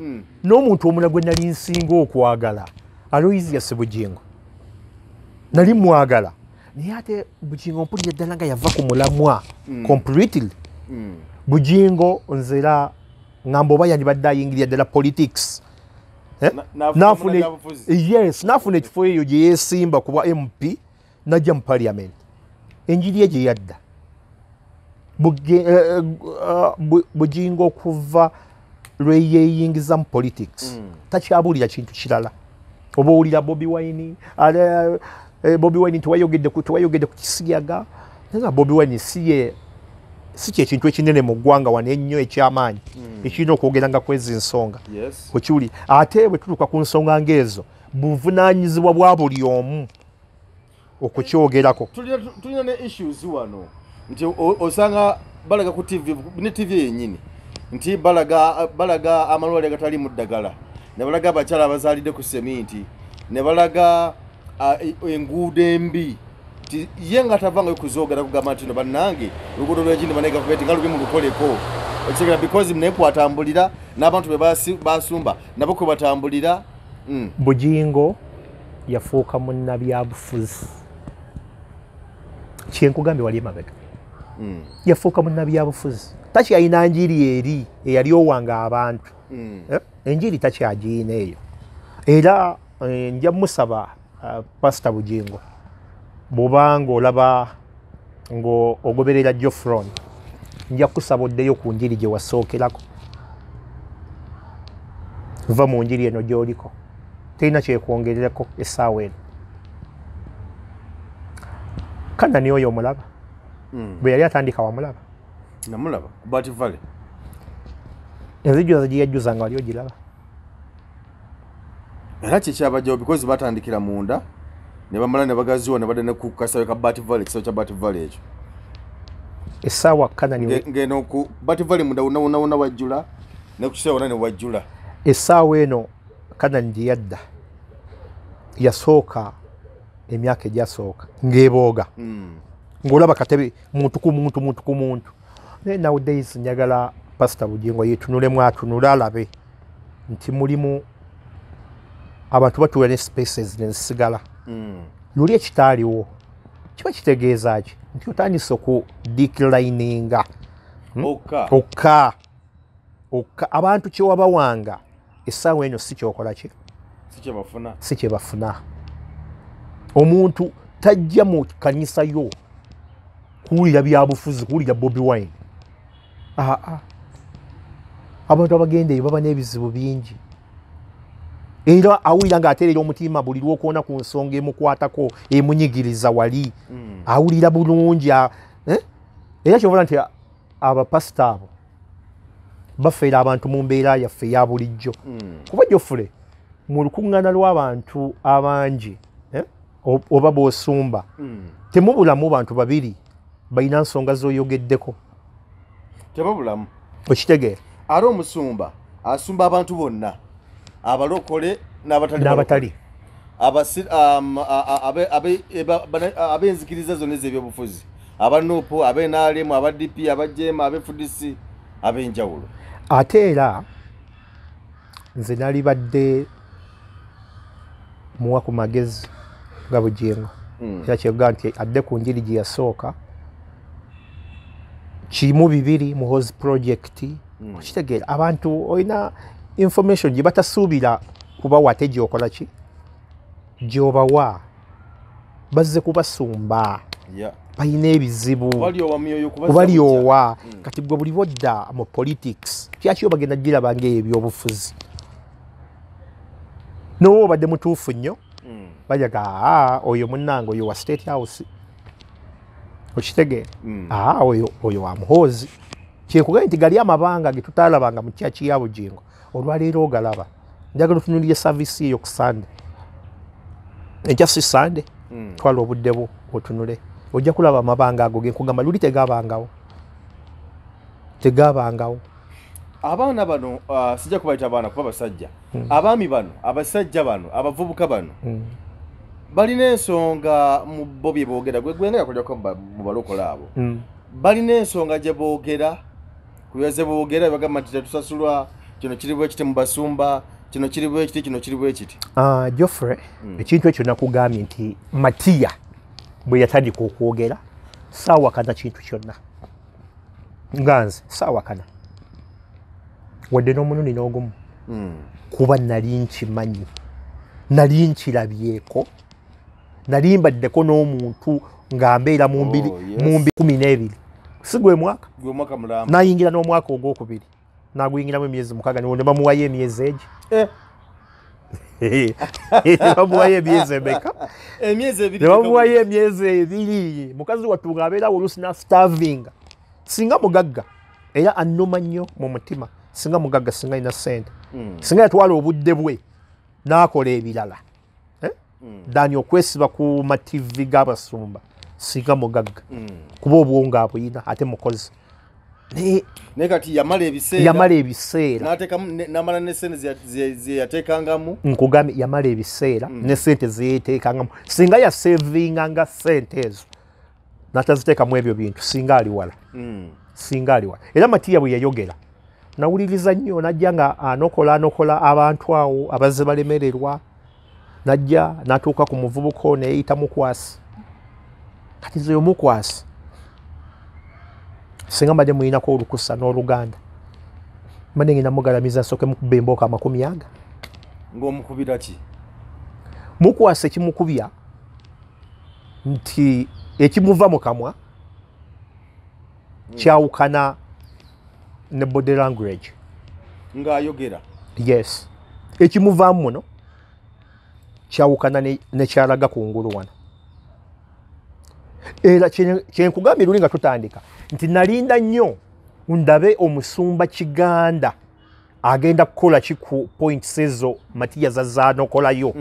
n'omuntu omulala gwe nali nsinga okwagala Aloysius Bugingo nali mwagala naye ate Bugingo mpulira ddala nga yava ku mulamwa completely. Bugingo nzera ngamba oba yandibadde ayingirira ddala politics nafuna ekifo eyo gye yeesimba kuba MP najja mu parliament enjiri ye gye yadda Bugingo okuva lwe yeeyingiza mu politics takyabulira kintu kirala. Oba owulira Bobi Wine tewayogedde ku kisiyaga naye Bobi Wine si kyekintu ekinene mu ggwanga wano ennyo ekyamaanyi ekirina okwogeranga kwezi nsonga wekiwuli ate bwe tutuuka ku nsonga ng'ezo buvunaanyizibwa bwa buli omu okukyogerako. Tulina ne issues wano nti osanga balaga ku ne TV yennyini nti balaga amalwaliro agatali mu ddagala ne balaga abakyala abazaalidde ku seminti ne balaga enguudo embi ye nga tavanga kuzoogera kugamba nti no bannange oluguudo lw'egindi bane gavumenti nga lubi mu lukoleko ekitegeera because naye kwatambulira n'abantu be basumba nabo kwe batambulira. Bugingo yafuuka munnabyabufuzi kyenkugambye wali emabega yafuuka munnabyabufuzi takyayina njiri eri eyali owanga abantu enjiri takyagiyina eyo era nja musaba Pastor Bugingo bw'obanga olaba ng'ogoberera Jofron nja kusaba oddeyo ku njiri gye wasookerako va mu njiri eno gy'oliko terina kyekwongererako essaawa eno. Kanani oyo omulaba bwe yali atandika wamulaba? Namulaba ku Bat Valley enzijjuza gye yajjuza nga wali ogiraba era kyekyabajjawo because batandikira munda ne bamala ne bagaziwa ne badde ne ku kasawe ka Bat Valley kisawe kya Bat Valley ekyo essaawa Kanani ngeno ku Bat Valley munda wonna wajjula ne ku kisawe wonna ne wajjula essaawa eno Kanani gye yadda yasooka emyaka egyasooka ng'ebooga ng'olaba katebe muntu ku muntu naye nowadays njagala Pastor Bugingo yeetunulemu atunule alabe nti mulimu abantu batuula ne spaces nezisigala luli ekitaaliwo kiba kitegeeza ki nti otandise oku declininga okka abantu kyewabawanga essaawa eno si kyokola ki si kyebafuna. Omuntu tajja mu kanisa yo kuwulira byabufuzi kuwulira Bobi Wine abantu abagenda eyo baba n'ebizibu bingi era awulira ng'ateerera omutima buli lw'okuwona ku nsonga emukwatako emunyigiriza wali awulira bulungi era kyobula nti abapasita abo bafeera abantu mu mbeera yaffe eya bulijjo kuba Jofule mu lukuŋŋaana lw'abantu abangi oba bw'osumba temubulamu bantu babiri balina nsonga z'oyogeddeko tebabulamu okitegeera ate omusumba asumba abantu bonna abalokole n'abatali ab'enzikiriza zonna ez'ebyobufuzi abanupu ab'enalemu abadp abajema ab'FDC ab'enjawulo ate era nze nalibadde muwa ku magezi nga bujengo era kyega nti adde ku njiri gye yasooka kimu bibiri mu house project okitegeera abantu olina information gye batasuubira kubawa ate gyokola ki gyobawa bazze kubasumba balina ebizibu kubalyowa kati gwe buli bodda mu politics kyaki bagenda girabanga ebyobufuzi nowo badde mutuufu nnyo bajaga oyo munnange oyo wa state house okitegeera oyo wa muhoozi kyekugambye nti gali amabanga ge tutaalabanga mu kyaki ya bugingo olwaleero ogalaba njagala otunuulire saavisi eyo ku sande enkya si sande twala obudde bwo otunule ojja kulaba amabanga ago genkugamba luli tegabangawo abaana bano sijja kubayita abaana kuba basajja abaami bano abasajja bano abavubuka bano balina ensonga mu bo bye boogera gwengera kulyako mu balokola abo balina ensonga gye boogera kuyaze boogera bagamba nti tetusasulwa kino kiri bwe kiti mu basumba kino kiri bwe kiti kino kiri bwe kiti Geoffrey ekintu ekyo nakugambye nti Matiya bwe yatandika okwogera saawakana kintu kyonna nganze saawakana wadde n'omununi n'ogumu kuba nali nkimanyi nali nkirabyeko nali mbaddeko n'omuntu ng'ambeera mu 2012 si gwe mwaka nayingira n'omwaka ogwokubiri naguyingiramu emyezi 6 ne bamuwayo emyezi egi bamuwayo emyezi emeka ne bamuwayo emyezi 2 mukazi wattu ng'abeerawo oluusi starving singa mugagga era annuma nnyo mu mutima singa mugagga singa ina sente singa yatwala obudde bwe n'akola ebirala dani okwesiba ku mativi g'abasumba singa mugagga kuba obwongo abuyina ate mukozi naye kati yamala ebiseera n'amala ne sente ze yateekangamu nkugambye yamala ebiseera ne sente ze yeteekangamu singa yasevinganga sente ezo n'ataziteekamu ebyo bintu singa ali wala era Matiya bwe yayogera nawuliriza nnyo najja nga anokola abantu awo abazze balemererwa najja n'atuuka ku muvubuka ono neyeyita mukwasi kati nze omukwasi singa mbadde muyinako olukusa n'oluganda mbadde ngenda mugalamiza nsooke mukubba embooka 40 ng'omukubira ki mukwasi ekimukubya nti ekimuva mu kamwa kyawukana ne body language ng'ayogera yes ekimuvaamu muno kyawukana ne kyalaga ku ngulu wano era kyenkugambye luli nga tutandika nti nalinda nnyo ndabe omusumba kiganda agenda kukola ki ku points ezo Matiya zazzaanokolayo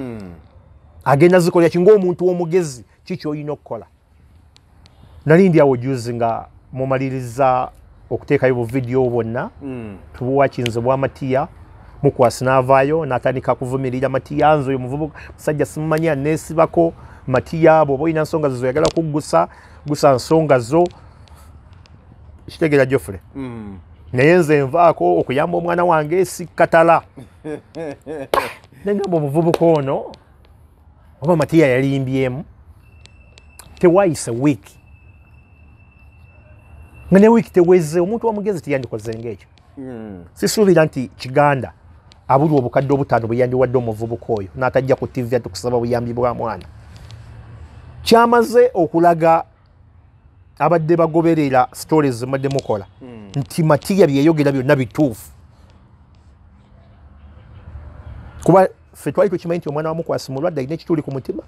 agenda zikolera ki ng'omuntu w'omugezi kiki olina okukola nalindi awo juzi nga mumaliriza okuteekayo bu video bwonna tubuwakinze bwa Matiya mukwasi n'avaayo n'atandika kuvumirira Matiya nze oyo muvubuka musajja simumanyi aneesibako Matiya bw'oba olina nsonga zo oyagala kuggusa gusa nsonga zo kitegeera Geoffrey naye nze nvaako okuyamba omwana wange sikkatala nengamba omuvubuka ono oba Matiya yalimbyemu tewayise wiiki nga ne wiiki teweze omuntu wamugezi tiyandikoze ng'ekyo sisuubira nti kiganda abuli obukadde obutaano bwe yandiwadde omuvubuka oyo n'atajja ku TV atukusaba buyambi bwa mwana kyamaze okulaga abadde bagoberera stories zemadde mukola nti Matiya byeyogera byonna bituufu kuba ffe twali tukimanyi nti omwana wa mukwasi mulwadde alina ekituli ku mutima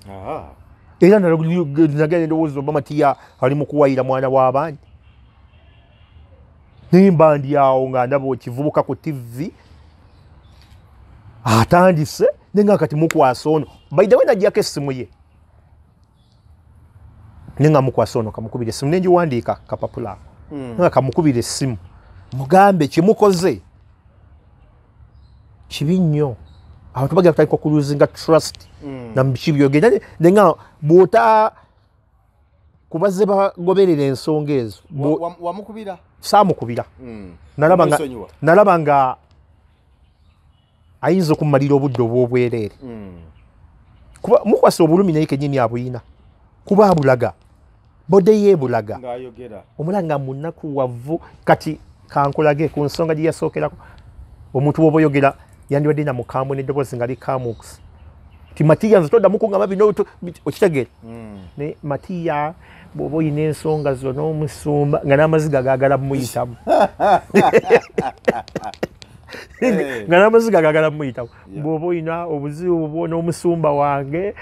era nagenda endowooza oba Matiya ali mu kuwayira mwana w'abandi nimba ndi awo nga ndaba okivubuka ku TV atandise nenga kati mukwasa ono by the way najjako essimu ye Ninga mukwasa ono kamukubira essimu nenjiwandiika kapapula nga kamukubira essimu mugambe kimukoze kibi nnyo abantu bagenda kutandika okuluzinga trust na biki byogenda nenga bw'ota kubaze bagoberera ensonga ezo wamukubira saamukubira nalaba nga ayinza okumalira obudde obwobwereere kuba mukwasa obulumi naye kennyini abuyina kuba abulaga bode yeebulaga omulanga munaku wavu kati kankulage ku nsonga gye yasookerako omuntu bw'oba oyogera yandibadde namukambwe n'eddoboozi nga likamukusa ti matiya nze toddamu kungamba bino okitegeera ne matiya bw'oba oyina ensonga zo n'omusumba nga n'amaziga gaagala muyitamu nga n'amaziga gaagala muyitamu bw'oba oyina obuzibu bwo n'omusumba wange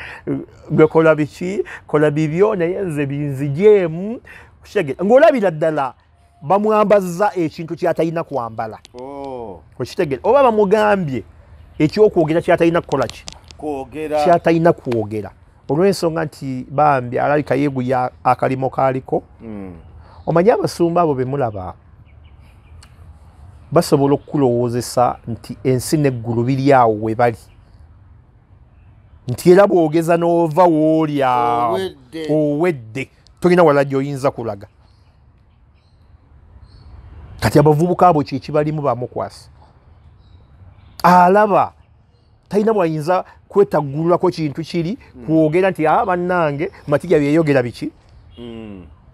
gwe kola biki kola bibyo naye nze binzijeemu okitegeera ng'olabira ddala bamwambazza ekintu kyatalina kwambala okitegeera oba bamugambye ekyokwogera kyatalina kukola ki kyatalina kwogera olw'ensonga nti bambi alabika yeeguya akalimo kaaliko omanye abasumba abo be mulaba basobola okukulowoozesa nti ensi n'eggulu biri awo we bali nti era bwogeza n'ova w'oli awo owedde tolina wala gy'oyinza kulaga kati abavubuka abo kyekibalimu bamukwasa alaba talina bwayinza kwetaggululako kintu kiri kwogera nti bannange Matija byeyogera biki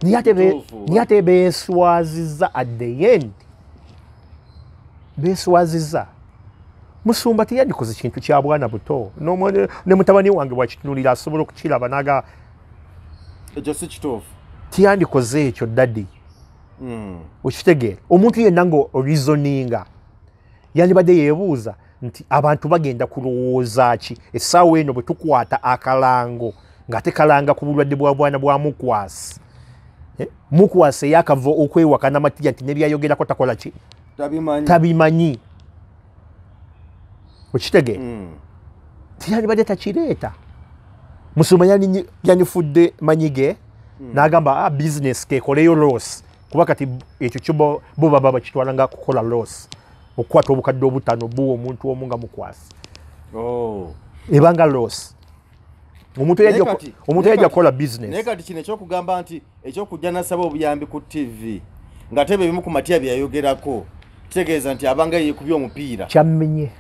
naye ate beeswazizza at the end beeswazizza Musumba teyandikoze kintu kya bwana buto ne mutabani wange bwakitunulira asobola okukiraba naga ekyo si kituufu tiyandikoze ekyo daddy okitegeera omuntu yenna ng'orizoninga yandibadde yeebuuza nti abantu bagenda kulowooza ki essaawa eno bwe tukwata akalango ng'ate kalanga ku bulwadde bwa bwana bwa mukwasi mukwasi eyakava okwewaka n'Amatija nti nebyayogerako takola ki tabimanyi okitegeera tiyandibadde takireeta Musumba yanifudde manyige n'agamba bizinesi kekoleyo loss kuba kati ekyo kyo bo baba bakitwala nga kukola loss okukwata obukadde obutano buwa omuntu omu nga mukwasi ebanga loss omuntu yajja kukola business naye kati kino ekyokugamba nti ekyokujja nasaba obuyambi ku TV nga tebe ebimu ku Matija byayogerako kitegeeza nti abanga yeekubye omupiira kyammenye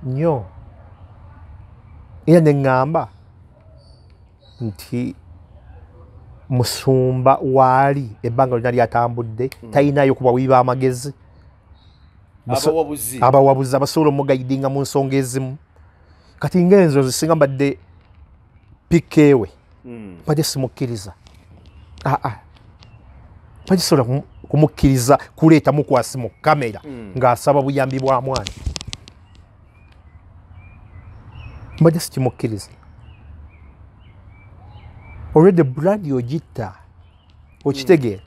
nnyo era ne ŋŋamba nti Musumba waali ebbanga lyonna lyatambudde talinayo kuba wiba amagezi abawabuzi abasobola omugayidinga mu nsonga ezimu kati ng'enzo zisinga mbadde pikeewe mbadde simukkiriza bagisobola kumukkiriza kuleeta mukwasi mu kamera ng'asaba buyambi bwa mwana mbadde sikimukkiriza olwedde brand ogitta okitegeera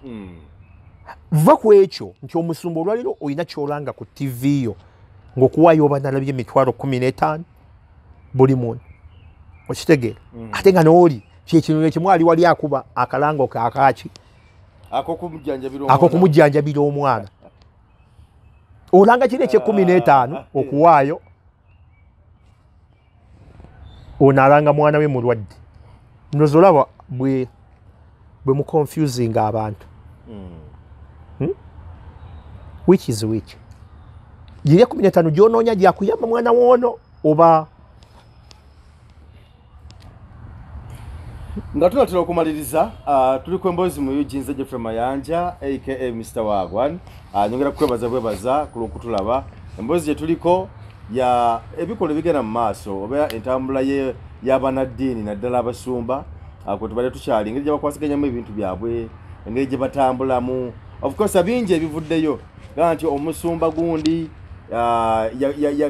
va ku ekyo nti Omusumba olwaliro olina kyolanga ku TV yo ng'okuwaayo oba nalabye emitwalo 15 buli muntu okitegeera ate nga nooli kyekintu ekimu ali wali akuba akalango kaakaaki ak'okumujjanjabira omwana olanga kiri ekye15 okuwaayo onaalanga mwana we mulwadde ndoza olaba bwe muconfusing abantu which is which giri 15 gyonoonya gyakuyamba mwana woono oba nga tunatera okumaliriza tuli ku emboozi mu Eugene Jeffrey Mayanja aka Mr. Wagwan nyongera kwebaza ku lw'okutulaba emboozi gye tuliko ya ebikolo bigenda mu maaso oba entambula y'abanaddiini naddala abasumba kwe tubadde tukyali engeri gye bakwasiganyamu ebintu byabwe engeri gye batambulamu of course bingi ebivuddeyo gaa nti omusumba gundi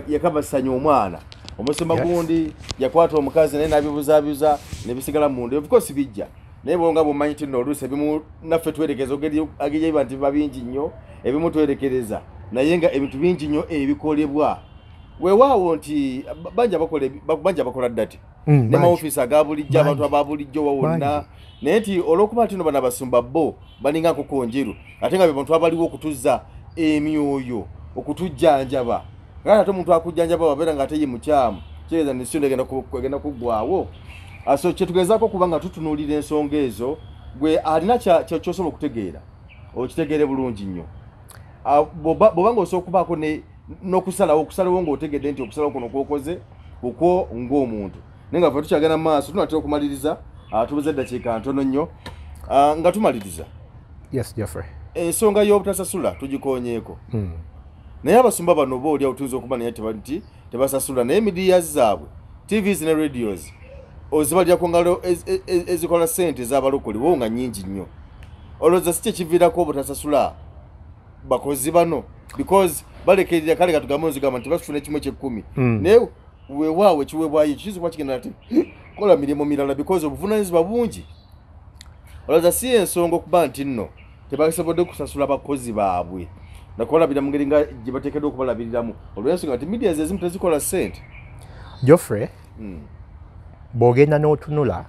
yakabasanya omwana omusumba gundi yakwata omukazi naye n'abibuzaabuza nebisigala munda of course bijja naye bwonga bumanyi ti nno oluusi ebimu naffe twerekereza agejaiba nti biba bingi nnyo ebimu twerekereza naye nga ebintu bingi nnyo ebikolebwa weewaawo nti banja bakola ddati ne maofisi agabulijjo abantu ababulijjo wawonna naye nti olw'okuba nti no bano abasumba bo balinga nkokonjeru ate nga be bantu abaliwo okutuza emyoyo okutujjanjaba nga ate omuntu akujjanjaba wabeera nga ate ye mukyamu kireza nesiyo egenda kuggwawo so kyetugezaako okuba nga tutunuulira ensonga ezo gwe alina kyosobola okutegeera okitegeere bulungi nnyo bw'obanga osobola okubaako n'okusalawo ng'otegedde nti okusalawo kuno kwokoze okwo ng'omuntu naye nga fe tukyagenda mu maaso tunatera okumaliriza tubuze eddakiika ntono nnyo nga tumaliriza ensonga y'obutasasula tugikonyeeko naye abasumba bano boolyawo tuyinza okuba naye nti tebasasula naye midiya zaabwe tvs ne radios ozibalya ku ngalo ezikola ssente ez'abalokole wo nga nnyingi nnyo olowooza si kyekiviirako obutasasula bakozi bano because balekerera kale katugambe nzigamba nti basufuna ekimu eky'ekkumi naye weewaawo ekiweebwayo kiyinza okuba kigenda nti kola mirimu mirala because obuvunaanyizibwa bungi olowooza si ensonga okuba nti nno tebasobodde kusasula bakozi baabwe nakubalabira mu ngeri nga gye bateekeddwa okubalabiriramu olw'ensonga nti media ezimu tezikola ssente Geoffrey bw'ogenda n'otunula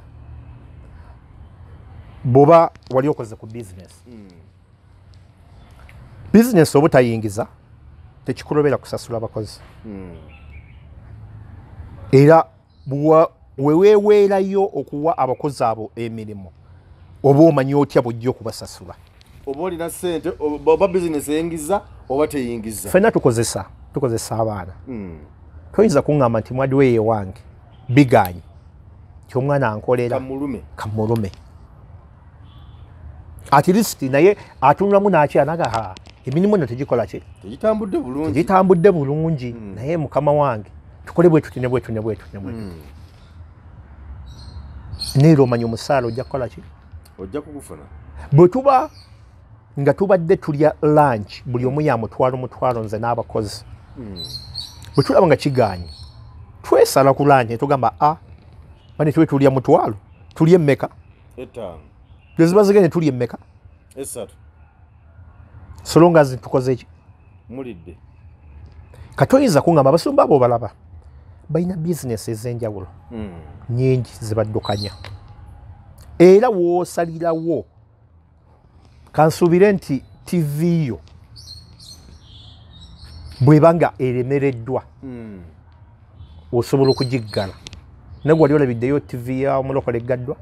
bw'oba wali okoze ku bizinesi oba tayingiza tekikulobera kusasula bakozi era weweweerayo okuwa abakozi abo emirimu oba omanyi otya bujja okubasasula oba olina ssente oba bizinesi eyingiza oba teyingiza ffenna tukozesa abaana toyinza kuŋŋamba nti mwaddiwo eyo wange bigaanyi kyomwana ankolera kamulume at least naye atunulamu nakyanaga emirimu eno tegikola ki tegitambudde bulungi naye mukama wange tukole bwetuti ne bwetu neera omanya omusaala ojja kukola ki ojja kugufuna bwe tuba nga tubadde tulya lunch buli omu ya mutwalo nze n'abakozi bwe tulaba nga kigaanye twesala ku lunch netugamba bane tuwe tulya mutwalo tulya emmeka teziba zigende tulya emmeka solonga tukoze eki mulidde katoyinza kuŋŋamba abasumba abo balaba balina bizinesi ez'enjawulo nyingi zibaddukanya era woosalirawo kansuubire nti tv yo bw'eba nga eremereddwa osobola okugiggala naye gwali olabiddeyo tv ya omulokole eggaddwa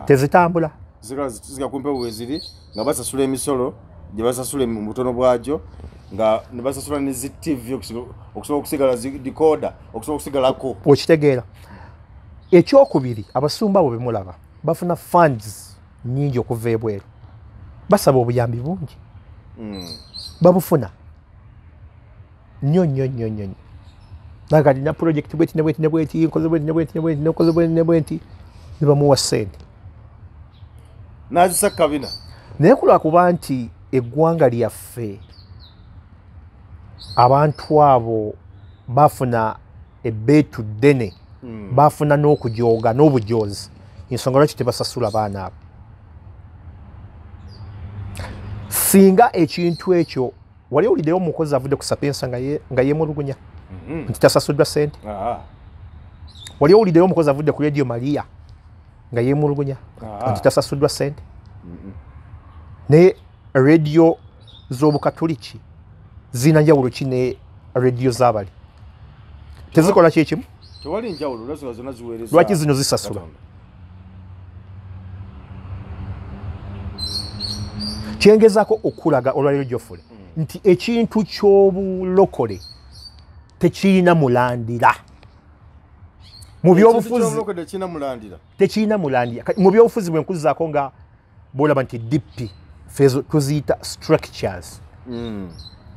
tezitambula zigakumpe weziri nga basasula emisolo gye basasula mu butono bwagyo nga ne basasula ne zi tv okusobola okusigala dikoda okusobola okusigalako okitegeera ekyokubiri abasumba abo bemulaba bafuna funds nyingi okuva ebweru basaba obuyambi bungi babufuna nnyo naga nina project bweti nkoze bweti ne bamuwa ssente n'azisa kabina naye kulwakuba nti eggwanga lyaffe abantu abo bafuna ebbeetu ddene bafuna n'okujooga n'obujozi ensonga lwaki tebasasula baana abo singa ekintu ekyo wali owuliddeyo omukozi avudde ku sapensa nga yeemulugunya nti tasasuddwa ssente wali owuliddeyo omukozi avudde ku radio Maria nga yeemulugunya nti tasasuddwa ssente naye radio z'obukatuliki zirina njawulo ki ne radio z'abali tezikola kyekimu tewali njawulo zonna ziweereza lwaki zino zisasula kyengezaako okulaga olwaliro Geoffrey nti ekintu ky'obulokole tekirina mulandira mu byobufuzi tekirina mulandira mu byobufuzi bwe nkuzaako nga bwolaba nti DP fezo tuziyita structures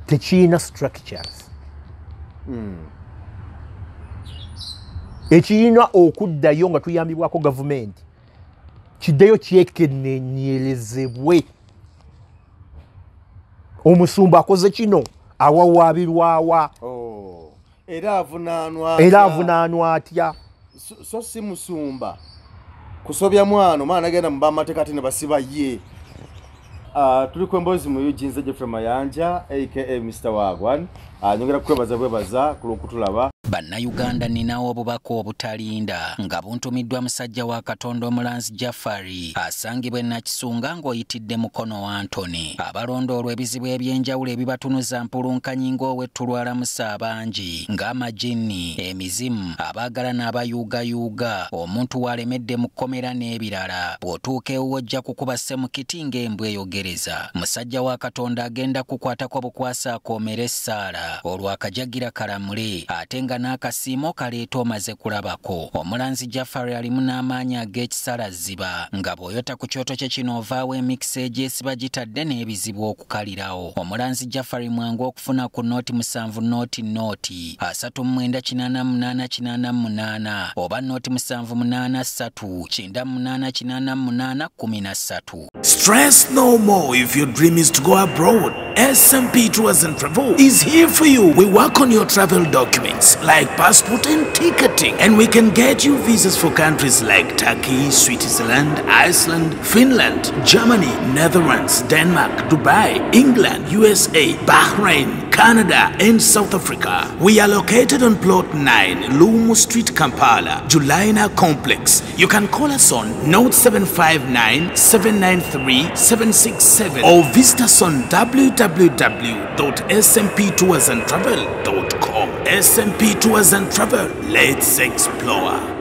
tekirina structures ekirina okuddayo nga tuyambibwako gavumenti kiddeyo kyekennenyerezebwe omusumba akoze kino awawaabirwawa era avunaanwa atya so si musumba kusobya mwana omwana agenda mu bamateeka ate ne basiba ye tuli ku emboozi mu Eugene Geoffrey Mayanja aka Mr. Wagwan nyongera kwebaza ku lw'okutulaba Bannayuganda ninawo obubaka obutalinda nga buntumiddwa musajja wa Katonda Omulanzi Jafari asangibwa e Nakisunga ng'oyitidde mukono wa Antony. Abalondoolwa ebizibu eby'enjawulo ebibatunuza mpulunkanyi ng'owetulwalamusa abangi ng'amajinni, emizimu, abaagala n'abayuugayuuga, omuntu walemedde mu kkomera n'ebirala. Bw'otuuka ewuwo ojja kukuba ssemukiti ng'embwa eyogereza. Musajja wa Katonda agenda kukwatako bukwasa akoomera essaala olwo akajagira kalamule ate nga n'akasiimo kaleeta omaze kulabako. Omulanzi Jafari alimu n'amaanyi ag'ekisalaziba nga bw'oyota ku kyoto kye kino ovaawo emikisa egyesiba gitadde n'ebizibu okukalirawo. Omulanzi Jafari mwangu okufuna ku nooti 7 nooti 38888 oba nooti 783988813. Stress no more if your dream is to go abroad. SMP Tours and Travel is here for you. We work on your travel documents like passport and ticketing, and we can get you visas for countries like Turkey, Switzerland, Iceland, Finland, Germany, Netherlands, Denmark, Dubai, England, USA, Bahrain, Canada, and South Africa. We are located on plot 9, Lumu Street, Kampala, Julina Complex. You can call us on 0759 793 767 or visit us on www.smptoursandtravel.com. SMP Tours and Travel. Let's explore.